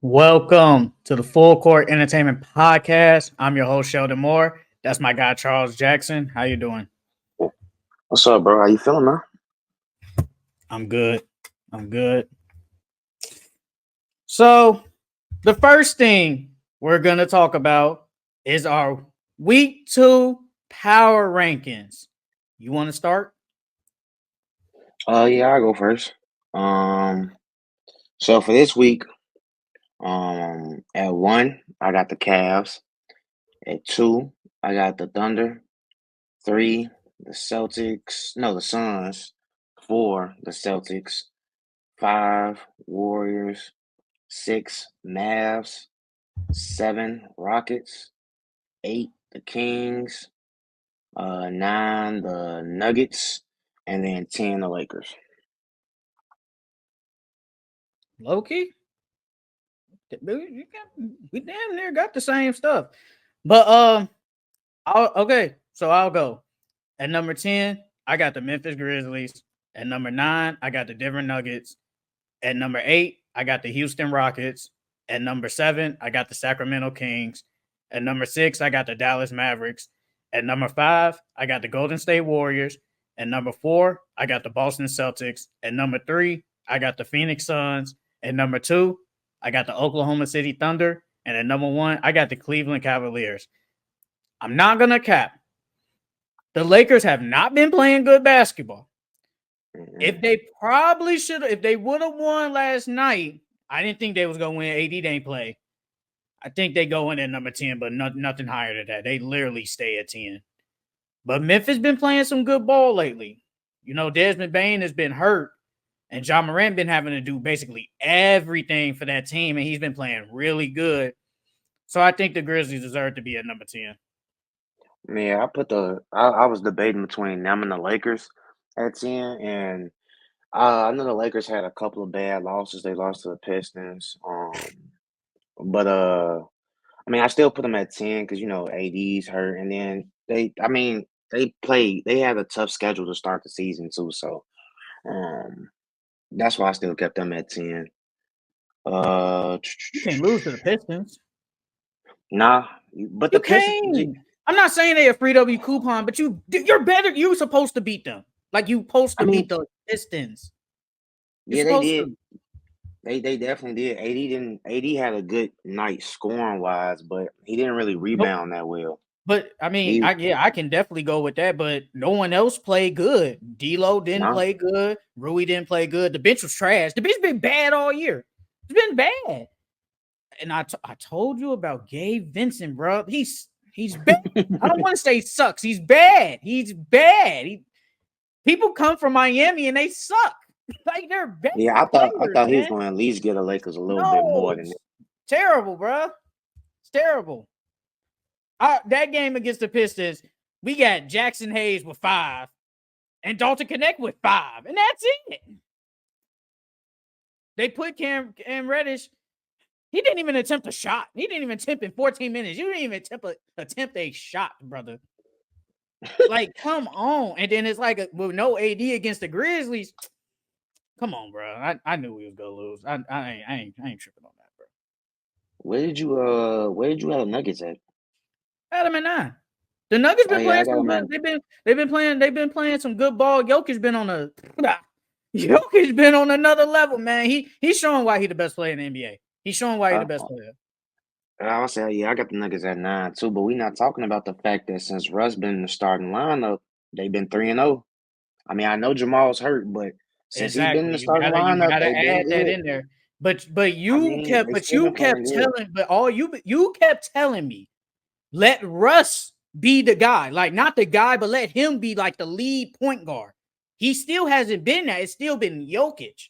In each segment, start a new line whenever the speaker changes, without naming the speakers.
Welcome to the Full Court Entertainment Podcast. I'm your host Sheldon Moore. That's my guy Charles Jackson. How you doing?
What's up, bro? How you feeling, man?
I'm good. I'm good. So, the first thing we're going to talk about is our week 2 power rankings. You want to start?
Yeah, I'll go first. Um, so for this week, at one, I got the Cavs. At two, I got the Thunder. Three, the Celtics. No, the Suns. Four, the Celtics. Five, Warriors. Six, Mavs. Seven, Rockets. Eight, the Kings. Nine, the Nuggets, and then 10, the Lakers.
Loki? We damn near got the same stuff. But I'll go. At number 10, I got the Memphis Grizzlies. At number 9, I got the Denver Nuggets. At number 8, I got the Houston Rockets. At number 7, I got the Sacramento Kings. At number 6, I got the Dallas Mavericks. At number 5, I got the Golden State Warriors. At number 4, I got the Boston Celtics. At number 3, I got the Phoenix Suns. At number 2, I got the Oklahoma City Thunder. And at number 1, I got the Cleveland Cavaliers. I'm not going to cap. The Lakers have not been playing good basketball. If they would have won last night, I didn't think they was gonna win. AD didn't play. I think they go in at number 10, but nothing higher than that. They literally stay at 10. But Memphis been playing some good ball lately. You know, Desmond Bain has been hurt, and John Morant been having to do basically everything for that team, and he's been playing really good. So I think the Grizzlies deserve to be at number 10.
Yeah, I was debating between them and the Lakers at 10, and I know the Lakers had a couple of bad losses. They lost to the Pistons. But I mean, I still put them at 10 because AD's hurt, and then they had a tough schedule to start the season too. So um, that's why I still kept them at 10. Uh,
You can't lose to the Pistons.
nah, but
You
the Pistons.
can't. I'm not saying they a free W coupon, but you're better. You're supposed to beat them. Like you supposed
I
to beat
mean,
the Pistons. You're
yeah, they
supposed
did.
to.
They definitely did. AD had a good night scoring wise, but he didn't really
Nope.
rebound that well.
But I mean,
He
I can definitely go with that. But no one else played good. D'Lo didn't
no,
play good. Rui didn't play good. The bench was trash. The bench been bad all year. It's been bad. And I told you about Gabe Vincent, bro. He's bad. I don't want to say sucks. He's bad. He's bad. People come from Miami and they suck. Like they're bad
yeah, I
players,
thought he was
man.
going to at least get the Lakers a little bit
No,
more than that.
it's terrible, bro. It's terrible. That game against the Pistons, we got Jackson Hayes with 5 and Dalton Connect with 5, and that's it. They put Cam Reddish. He didn't even attempt a shot. He didn't even attempt in 14 minutes. You didn't even attempt a shot, brother. Like, come on. And then it's like with no AD against the Grizzlies. Come on, bro. I knew we was gonna lose. I ain't tripping on that, bro.
Where did you have the Nuggets at?
Adam and 9. The Nuggets
Oh
been
yeah, I
playing
got
some
them at.
good. They've been playing some good ball. Jokic been on a Jokic been on another level, man. He's showing why he the best player in the NBA. He's showing why he the
Uh,
best player.
I'll say yeah, I got the Nuggets at 9 too. But we're not talking about the fact that since Russ been in the starting lineup, they've been 3-0. I mean, I know Jamal's hurt, but since he's been in
Exactly.
the starting
You
lineup,
gotta
they've been
add that
good.
in there.
I mean, they still
You
been playing
kept
good.
telling, but all you kept telling me, let Russ be the guy. Like not the guy, but let him be like the lead point guard. He still hasn't been that. It's still been Jokic.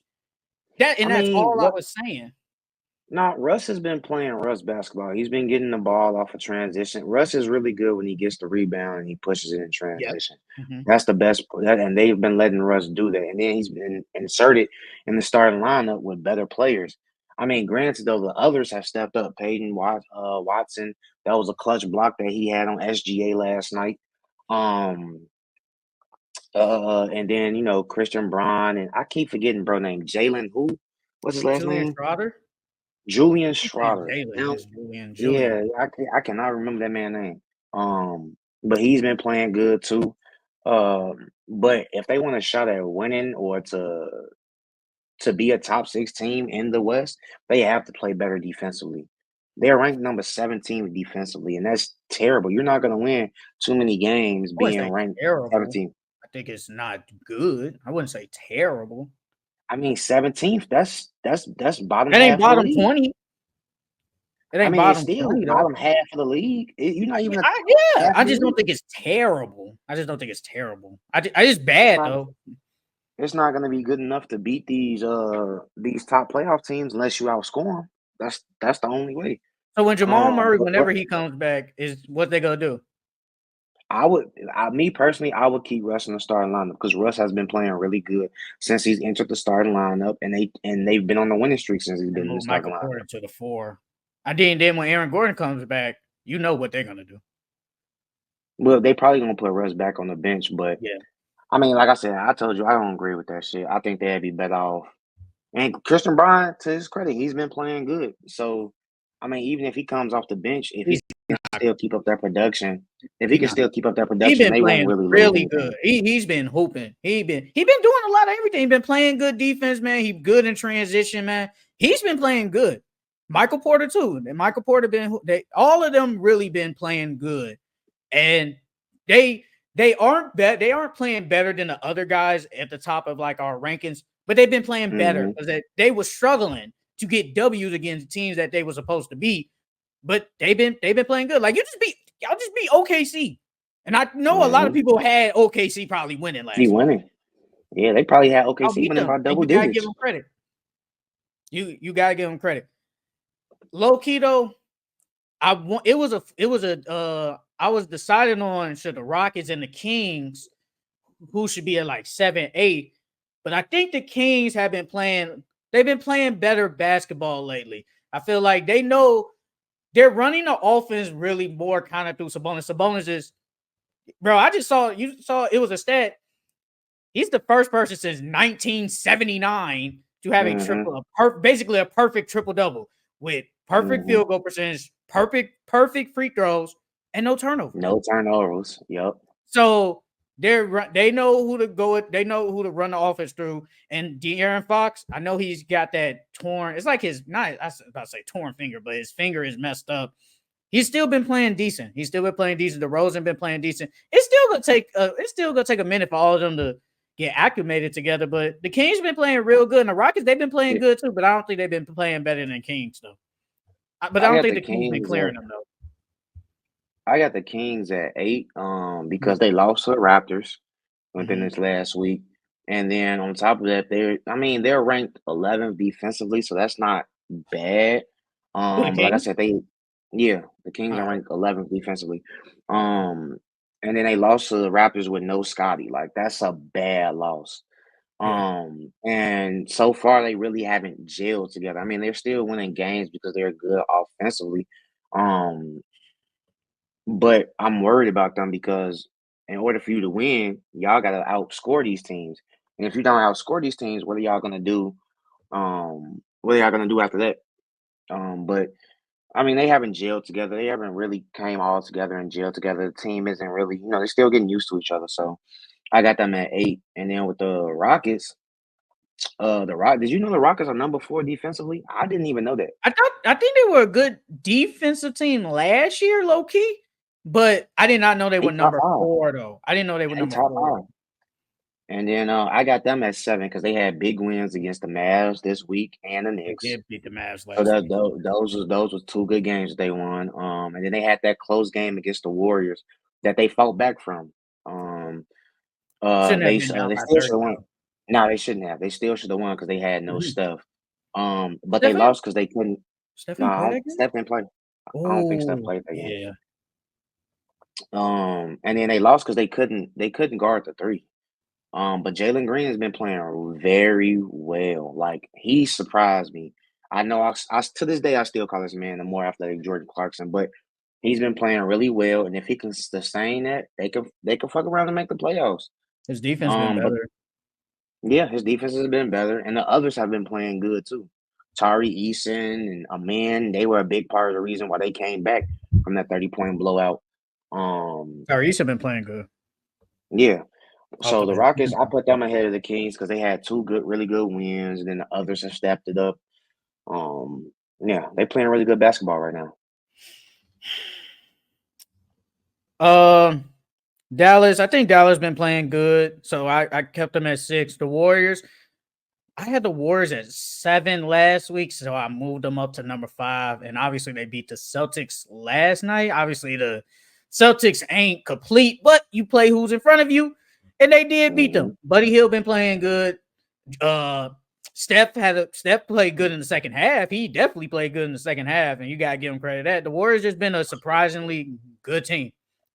I
That's
mean,
all I was saying.
no, Russ has been playing Russ basketball. He's been getting the ball off of transition. Russ is really good when he gets the rebound and he pushes it in
Yep.
transition.
Mm-hmm.
That's the best, and they've been letting Russ do that. And then he's been inserted in the starting lineup with better players. I mean, granted, though, the others have stepped up. Watson, that was a clutch block that he had on SGA last night. Um, and then Christian Braun, and I keep forgetting bro name Jalen. Who? What's his last
Julian
name?
Schroeder.
Julian
His name's
Schroeder.
Jalen.
Now,
It's Julian.
yeah, I cannot remember that man's name. But he's been playing good too. But if they want a shot at winning or to be a top 6 team in the West, they have to play better defensively. They're ranked number 17 defensively, and that's terrible. You're not going to win too many games
I wouldn't
being
say
ranked
terrible.
17.
I think it's not good. I wouldn't say terrible.
I mean, 17th. That's bottom
That ain't
half of the
bottom
league.
20. It
I
ain't
mean, it's
bottom
still
20 though.
bottom half of the league. You're not even
Yeah,
a
yeah.
half
I
of the
just don't
league.
think it's terrible. I just don't think it's terrible. I just
It's
bad
not.
though.
It's not going to be good enough to beat these top playoff teams unless you outscore them. That's the only way.
So when Jamal Murray,
But
whenever he comes back, is what they gonna do?
me personally, I would keep Russ in the starting lineup because Russ has been playing really good since he's entered the starting lineup, and they've been on the winning streak since he's
And
been in the
move
starting
Michael
lineup.
Porter to the 4. I did. Then when Aaron Gordon comes back, you know what they're gonna do.
Well, they probably gonna put Russ back on the bench, but
Yeah,
I mean, like I said, I told you I don't agree with that shit. I think they'd be better off. And Christian Bryant, to his credit, he's been playing good. So, I mean, even if he comes off the bench, if he
he's
can
not.
still keep up that production, if he
He's
can
not.
still keep up that
He
production,
been
they won't
playing
really lose
really good.
anything.
He's been hooping. He been doing a lot of everything. He been playing good defense, man. He good in transition, man. He's been playing good. Michael Porter too. And Michael Porter all of them really been playing good. And they aren't playing better than the other guys at the top of like our rankings, but they've been playing better
Hmm.
because they were struggling to get W's against teams that they were supposed to beat. But they've been playing good. Like y'all just beat OKC. And I know a lot of
Hmm.
people had OKC probably winning
He
last week.
winning. Yeah, they probably had
Y'all
OKC
beat
winning
them,
by
and
double
you gotta give
digits.
them credit. You gotta give them credit. Low key though, I was deciding on should the Rockets and the Kings who should be at like 7-8, but I think the Kings have been playing. They've been playing better basketball lately. I feel like they know they're running the offense really more kind of through Sabonis. Sabonis is, bro. I just saw it was a stat. He's the first person since 1979 to have a
Hmm.
triple, basically a perfect triple double with perfect
Hmm.
field goal percentage, perfect free throws, and no turnovers.
No turnovers. Yep.
So they know who to go with. They know who to run the offense through. And De'Aaron Fox, I know he's got that torn. It's like his not. I was about to say torn finger, but his finger is messed up. He's still been playing decent. He's still been playing decent. DeRozan been playing decent. It's still gonna take a minute for all of them to get acclimated together. But the Kings been playing real good, and the Rockets they've been playing
Yeah.
good too. But I don't think they've been playing better than Kings though. But I
I
don't
got
think
the
the Kings been
Kings
clearing
at
them though.
I got the Kings at 8, because
Mhm.
they lost to the Raptors within
Mhm.
this last week. And then on top of that, they're ranked 11th defensively, so that's not bad.
Who the
But like I
Kings?
said, the Kings
All
are
right.
ranked 11th defensively. Um, and then they lost to the Raptors with no Scotty. Like that's a bad loss.
Yeah.
And so far they really haven't gelled together. I mean, they're still winning games because they're good offensively. Um, but I'm worried about them because in order for you to win, y'all gotta outscore these teams. And if you don't outscore these teams, what are y'all gonna do? What are y'all gonna do after that? But I mean, they haven't gelled together. They haven't really came all together and gelled together. The team isn't really, they're still getting used to each other. So I got them at 8. And then with the Rockets, did you know the Rockets are number 4 defensively? I didn't even know that.
I think they were a good defensive team last year, low key, but I did not know they
They
were
top
number
5.
4 though. I didn't know they were
They
number
top
4.
5. And then I got them at 7 because they had big wins against the Mavs this week and the
They
Knicks.
did beat the Mavs
So
last week.
those was 2 good games that they won. And then they had that close game against the Warriors that they fought back from.
Shouldn't have been down
They
by
still should
30
have won.
though.
No, they shouldn't have. They still should have won because they had no
Mhm.
Steph. But they
Stephen?
lost because they couldn't. No,
Stephen play that game?
Steph didn't play. I don't think Steph
Oh,
played that game.
yeah.
And then they lost because they couldn't guard the 3. But Jalen Green has been playing very well. Like he surprised me. I know to this day I still call this man the more athletic Jordan Clarkson, but he's been playing really well. And if he can sustain that, they can fuck around and make the playoffs.
His defense been
But
better.
yeah, his defense has been better, and the others have been playing good too. Tari Eason and Aman, they were a big part of the reason why they came back from that 30-point blowout.
Tyrese have been playing good
Yeah.
off
So
the
the
bench.
Rockets, I put them ahead of the Kings because they had two good, really good wins, and then the others have stepped it up. Yeah, they playing really good basketball right now.
Dallas. I think Dallas been playing good, so I kept them at 6. The Warriors. I had the Warriors at 7 last week, so I moved them up to number 5. And obviously, they beat the Celtics last night. Obviously, the Celtics ain't complete, but you play who's in front of you, and they did beat
Hmm.
them. Buddy Hield been playing good. Uh, Steph played good in the second half. He definitely played good in the second half, and you gotta give him credit. That the Warriors just been a surprisingly good team.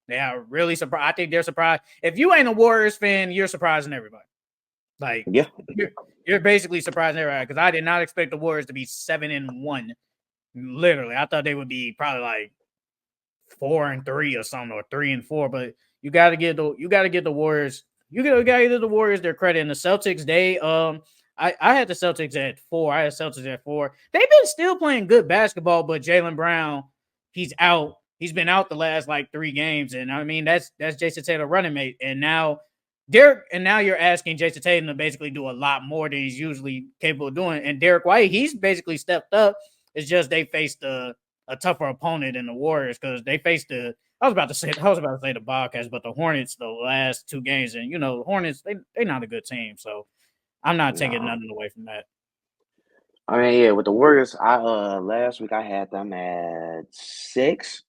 They are really surprised. I think they're surprised. If you ain't a Warriors fan, you're surprising everybody. Like
Yeah.
you're basically surprising everybody because I did not expect the Warriors to be 7-1. Literally, I thought they would be probably like 4-3 or something, or 3-4. But you got to give the Warriors got to give the Warriors their credit. And the Celtics, I had the Celtics at 4. I had Celtics at 4. They've been still playing good basketball, but Jaylen Brown, he's out. He's been out the last like 3 games, and I mean that's Jason Tatum running mate, and now you're asking Jason Tatum to basically do a lot more than he's usually capable of doing. And Derek White, he's basically stepped up. It's just they faced a tougher opponent in the Warriors because they faced I was about to say the Bobcats, but the Hornets the last 2 games, and the Hornets they not a good team, so I'm not taking
No.
nothing away from that.
I mean, yeah, with the Warriors, I last week I had them at 6,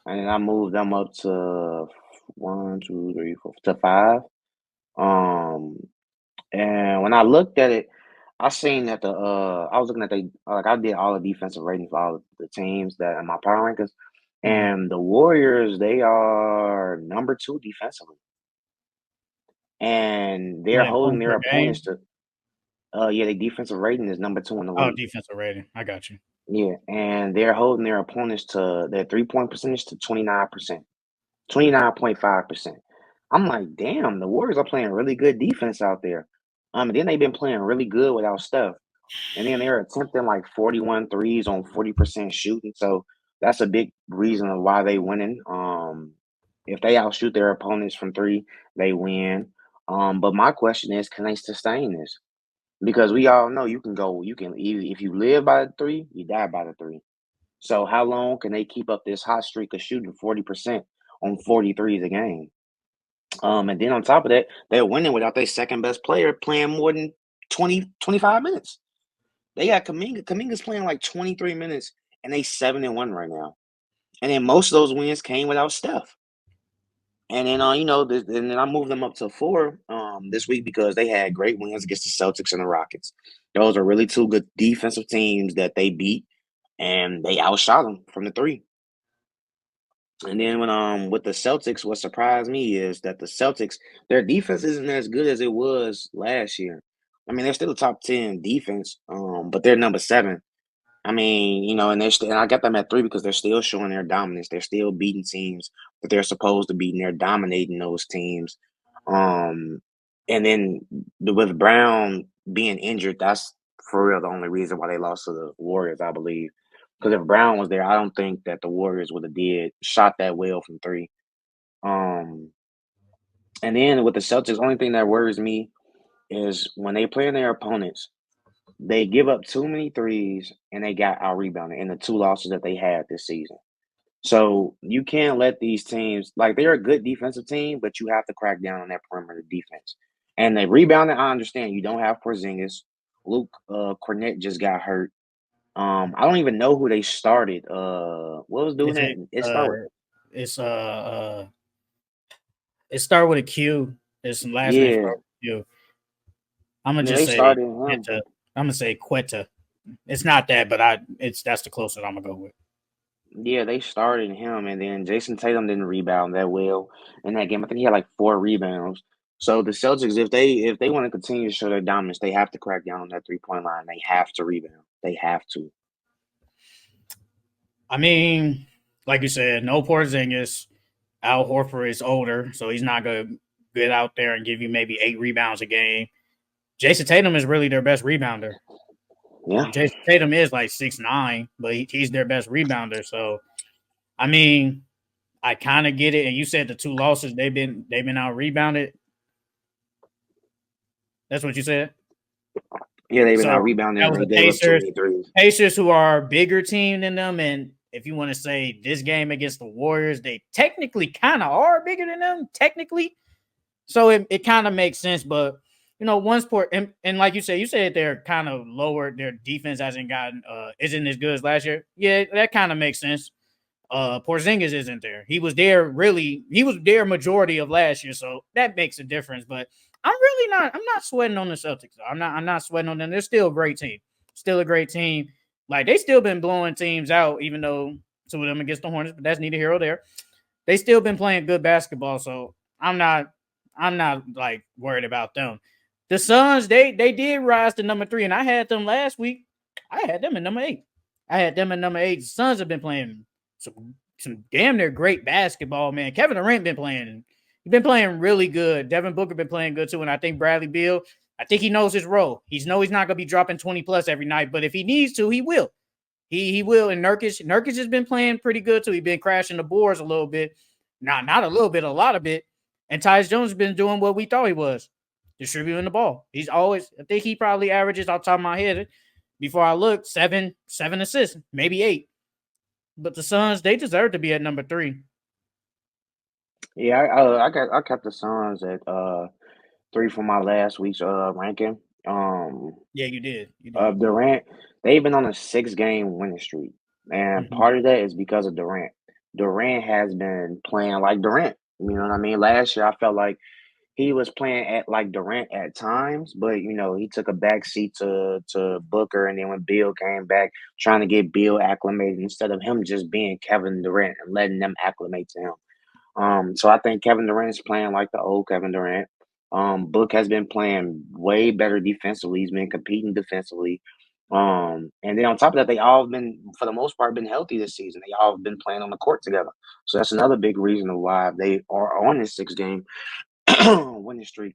and then I moved them up to 1, 2, 3, 4 to 5. Um, and when I looked at it, I seen that I was looking at like I did all the defensive ratings for all the teams that in my power rankings,
Mhm.
and the Warriors, they are number 2 defensively, and they're
What in
holding
points
their
per
opponents
game?
to yeah, their defensive rating is number 2 in the
Oh,
league.
defensive rating. I got you.
Yeah, and they're holding their opponents to their 3-point percentage to 29%, 29.5%. I'm like, damn, the Warriors are playing really good defense out there. And then they've been playing really good without Steph. And then they're attempting like 41 threes on 40% shooting. So that's a big reason of why they winning. If they outshoot their opponents from 3, they win. But my question is, can they sustain this? Because we all know you can if you live by the 3, you die by the 3. So how long can they keep up this hot streak of shooting 40% on 43s a game? And then on top of that, they're winning without their second best player playing more than 25 minutes. They got Kaminga. Kaminga's playing like 23 minutes, and they 7-1 right now. And then most of those wins came without Steph. And then and then I moved them up to 4 this week because they had great wins against the Celtics and the Rockets. Those are really 2 good defensive teams that they beat, and they outshot them from the 3. And then when with the Celtics, what surprised me is that the Celtics, their defense isn't as good as it was last year. I mean, they're still a top 10 defense, but they're number 7. I mean, and and I got them at 3 because they're still showing their dominance. They're still beating teams that they're supposed to beat, and they're dominating those teams. Um, and then with Brown being injured, that's for real the only reason why they lost to the Warriors, I believe. Because if Brown was there, I don't think that the Warriors would have did shot that well from 3. Um, and then with the Celtics, only thing that worries me is when they play their opponents, they give up too many threes and they got out rebounded in the 2 losses that they had this season. So you can't let these teams like they're a good defensive team, but you have to crack down on that perimeter defense. And they rebounding, I understand you don't have Porzingis. Luke Cornett just got hurt. I don't even know who they started. What was doing
Is
that?
it?
It started.
It's it start with a Q. His last name
Yeah,
start with a Q. I'm gonna
yeah,
just
they
say
started him.
Quetta. I'm gonna say Quetta. It's not that, but that's the closest I'm gonna go with.
Yeah, they started him, and then Jason Tatum didn't rebound that well in that game. I think he had like 4 rebounds. So the Celtics, if they want to continue to show their dominance, they have to crack down on that 3-point line. They have to rebound. They have to.
I mean, like you said, no Porzingis. Al Horford is older, so he's not gonna get out there and give you maybe 8 rebounds a game. Jason Tatum is really their best rebounder.
Yeah.
And Jason Tatum is like 6'9", but he's their best rebounder. So I mean, I kind of get it. And you said the 2 losses they've been out rebounded. That's what you said.
Yeah, they've been out
So
rebounding
that
and
was
they
the
gave up too
Pacers.
many threes.
Pacers, who are a bigger team than them, and if you want to say this game against the Warriors, they technically kind of are bigger than them, technically. So it kind of makes sense. But one sport, and like you said they're kind of lower. Their defense hasn't gotten isn't as good as last year. Yeah, that kind of makes sense. Porzingis isn't there. He was there majority of last year, so that makes a difference. But I'm not sweating on the Celtics. I'm not sweating on them. They're still a great team. Still a great team. Like they still been blowing teams out, even though two of them against the Hornets, but that's neither here or there. They still been playing good basketball, so I'm not like worried about them. The Suns, they did rise to number 3, and I had them last week. I had them at number 8. I had them at number 8. The Suns have been playing some damn near great basketball, man. Kevin Durant been playing. He's been playing really good. Devin Booker been playing good too, and I think Bradley Beal. I think he knows his role. He's not gonna be dropping 20 plus every night, but if he needs to, he will. He will. And Nurkic has been playing pretty good too. He's been crashing the boards a little bit. Not a little bit, a lot of it. And Tyus Jones has been doing what we thought he was, distributing the ball. He's always, I think he probably averages off the top of my head before I look, seven assists, maybe 8. But the Suns, they deserve to be at number 3.
Yeah, I kept the Suns at 3 for my last week's ranking.
Yeah, you did. You did.
Durant, they've been on a 6-game winning streak, and
Mm-hmm.
part of that is because of Durant. Durant has been playing like Durant. You know what I mean? Last year, I felt like he was playing at like Durant at times, but he took a back seat to Booker, and then when Bill came back, trying to get Bill acclimated instead of him just being Kevin Durant and letting them acclimate to him. So I think Kevin Durant is playing like the old Kevin Durant. Book has been playing way better defensively. He's been competing defensively. And then on top of that, they all been, for the most part, been healthy this season. They all been playing on the court together. So that's another big reason of why they are on this 6-game winning streak.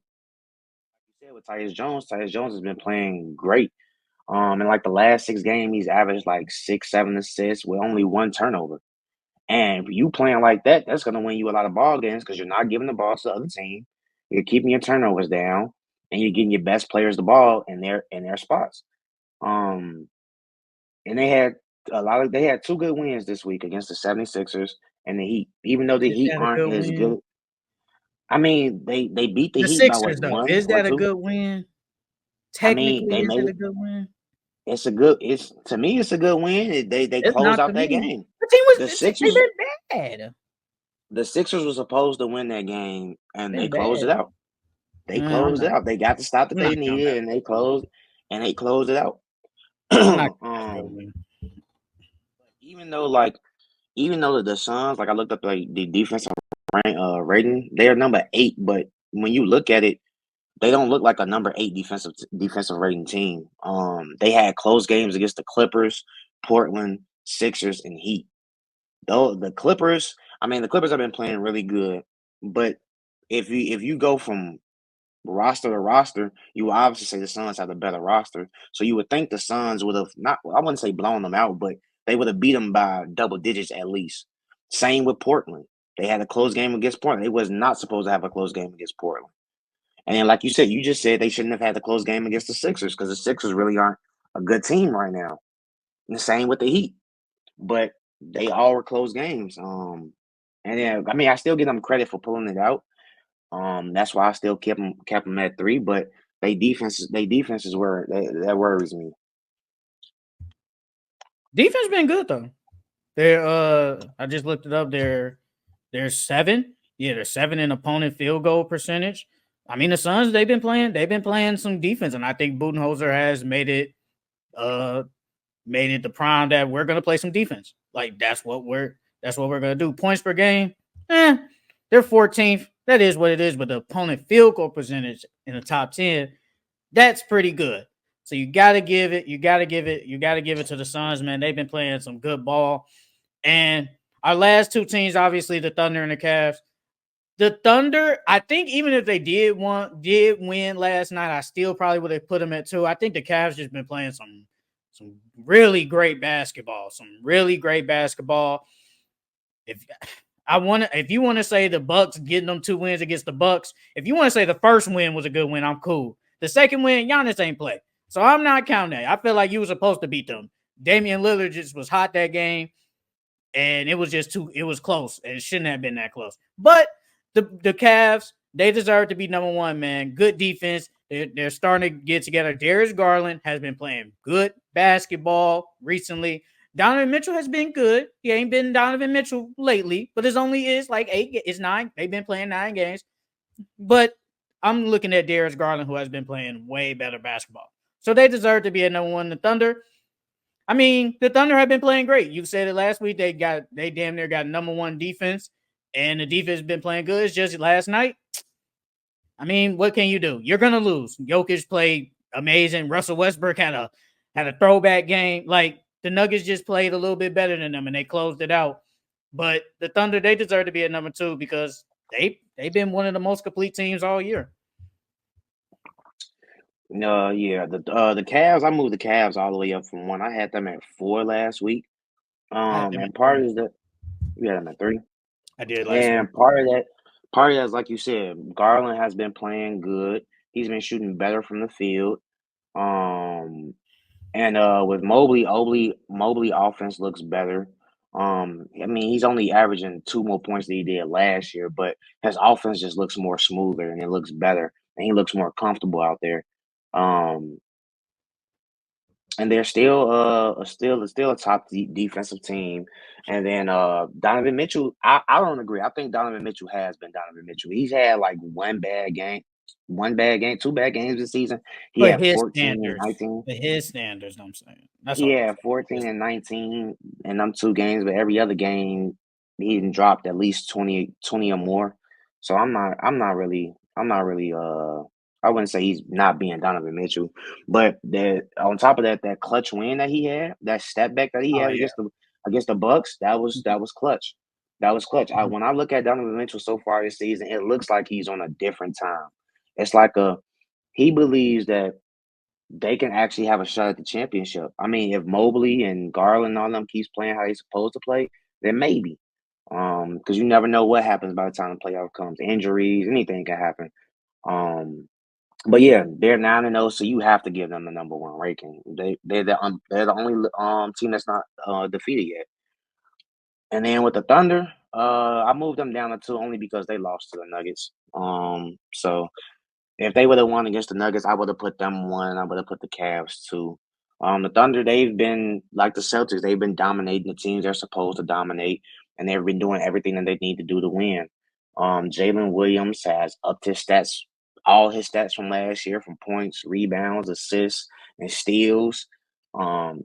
You said with Tyus Jones has been playing great. In like the last 6 games, he's averaged like 6, 7 assists with only 1 turnover. And you playing like that, that's going to win you a lot of ball games because you're not giving the ball to the other team. You're keeping your turnovers down, and you're getting your best players the ball in their spots. Um, and they had 2 good wins this week against the 76ers and the Heat. Even though the
Is
Heat
that a
aren't
good
as
win?
good, I mean they beat the
The
Heat by what,
Sixers, though,
1
is
or
that a
2.
good win?
I mean
Technically,
they
is it
made
a good win?
it's to me it's a good win. They
It's
closed
not to
out that
me.
game.
The
The
team they've
Sixers
been bad.
the Sixers were supposed to win that game, and they
Been
closed it
bad.
out. They
I'm
closed it
not.
out. They got the stop that
I'm
they
not counting
needed,
that.
and they closed it out.
I'm not counting that a good
um,
win.
even though like even though the Suns, like I looked up like the defensive rating, they are number 8, but when you look at it, they don't look like a number 8 defensive rating team. They had close games against the Clippers, Portland, Sixers, and Heat. Though the Clippers have been playing really good, but if you go from roster to roster, you would obviously say the Suns have the better roster. So you would think the Suns would have not, well, I wouldn't say blown them out, but they would have beat them by double digits at least. Same with Portland. They had a close game against Portland. They was not supposed to have a close game against Portland. And then, like you just said they shouldn't have had the close game against the Sixers because the Sixers really aren't a good team right now. And the same with the Heat, but they all were close games. And then I mean I still give them credit for pulling it out. That's why I still kept them at 3, but they defense is where that worries me.
Defense been good though. I just looked it up. They're 7. Yeah, they're 7 in opponent field goal percentage. I mean, the Suns, they've been playing some defense, and I think Budenholzer has uh made it the prime that we're gonna play some defense. Like that's what we're gonna do. Points per game, they're 14th. That is what it is, but the opponent field goal percentage in the top 10, that's pretty good. So you gotta give it, you gotta give it to the Suns, man. They've been playing some good ball. And our last 2 teams, obviously the Thunder and the Cavs. The Thunder, I think even if they did win last night, I still probably would have put them at 2. I think the Cavs just been playing Some really great basketball. Some really great basketball. If you want to say the Bucks getting them 2 wins against the Bucks, if you want to say the first win was a good win, I'm cool. The second win, Giannis ain't play, so I'm not counting that. I feel like you were supposed to beat them. Damian Lillard just was hot that game, and it was just too. It was close, and it shouldn't have been that close. But the Cavs, they deserve to be number one, man. Good defense. They're starting to get together. Darius Garland has been playing good basketball recently. Donovan Mitchell has been good. He ain't been Donovan Mitchell lately, but it's only is like 8. It's 9. They've been playing 9 games. But I'm looking at Darius Garland, who has been playing way better basketball. So they deserve to be at number one. The Thunder, I mean, the Thunder have been playing great. You said it last week. They damn near got number one defense, and the defense has been playing good. It's just last night. I mean, what can you do? You're gonna lose. Jokic played amazing. Russell Westbrook had a throwback game. Like the Nuggets just played a little bit better than them, and they closed it out. But the Thunder, they deserve to be at number 2 because they've been one of the most complete teams all year.
No, yeah, the Cavs. I moved the Cavs all the way up from 1. I had them at 4 last week.
I had them at
And part
3.
of that, you had them at 3.
I did last week.
And part of that is like you said, Garland has been playing good. He's been shooting better from the field. Um, and with Mobley offense looks better. I mean, he's only averaging 2 more points than he did last year, but his offense just looks more smoother and it looks better, and he looks more comfortable out there. Um, and they're still a top defensive team. And then Donovan Mitchell, I don't agree. I think Donovan Mitchell has been Donovan Mitchell. He's had like 2 bad games this season. He
For
had
his
14 and
standards.
19.
For his standards, I'm saying. That's all I'm
Yeah,
saying.
14 and 19 in them 2 games, but every other game he done dropped at least 20 or more. So I'm not really I wouldn't say he's not being Donovan Mitchell. But on top of that, that clutch win that he had, that step back that he
Oh
had
yeah.
against the Bucks, that was clutch. That was clutch.
Mhm.
When I look at Donovan Mitchell so far this season, it looks like he's on a different time. It's like he believes that they can actually have a shot at the championship. I mean, if Mobley and Garland and all them keeps playing how they supposed to play, then maybe. Because you never know what happens by the time the playoff comes. Injuries, anything can happen. Um, but yeah, they're 9-0, so you have to give them the number 1 ranking. They're the only team that's not defeated yet. And then with the Thunder, I moved them down to 2 only because they lost to the Nuggets. So if they would have won against the Nuggets, I would have put them 1. I would have put the Cavs 2. The Thunder, they've been like the Celtics. They've been dominating the teams they're supposed to dominate, and they've been doing everything that they need to do to win. Jalen Williams has upped all his stats from last year, from points, rebounds, assists, and steals.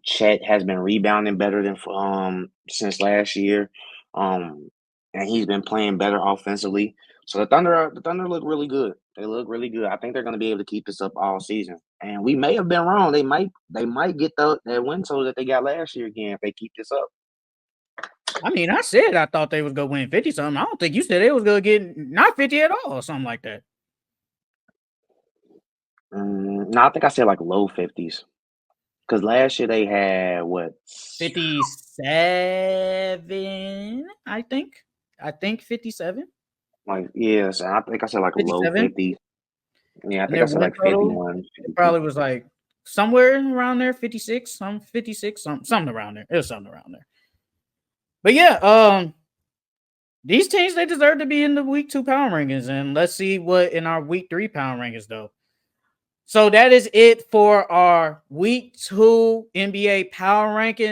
Chet has been rebounding better than since last year, um, and he's been playing better offensively. So the Thunder look really good. They look really good. I think they're going to be able to keep this up all season. And we may have been wrong. They might get that win total that they got last year again if they keep this up.
I mean, I said I thought they was gonna win 50 something. I don't think you said they was gonna get not 50 at all or something like that.
No, I think I said like low 50s because last year they had what?
57, I think. I think 57.
Like yeah, so I think I said like low
57.
50s. Yeah, I
And
think I
their
said
win
like
total,
51,
it
52.
probably was like somewhere around there, 56, some 56, something around there. It was something around there. But yeah, these teams they deserve to be in the week 2 power rankings, and let's see what in our week 3 power rankings though. So that is it for our week 2 NBA power ranking.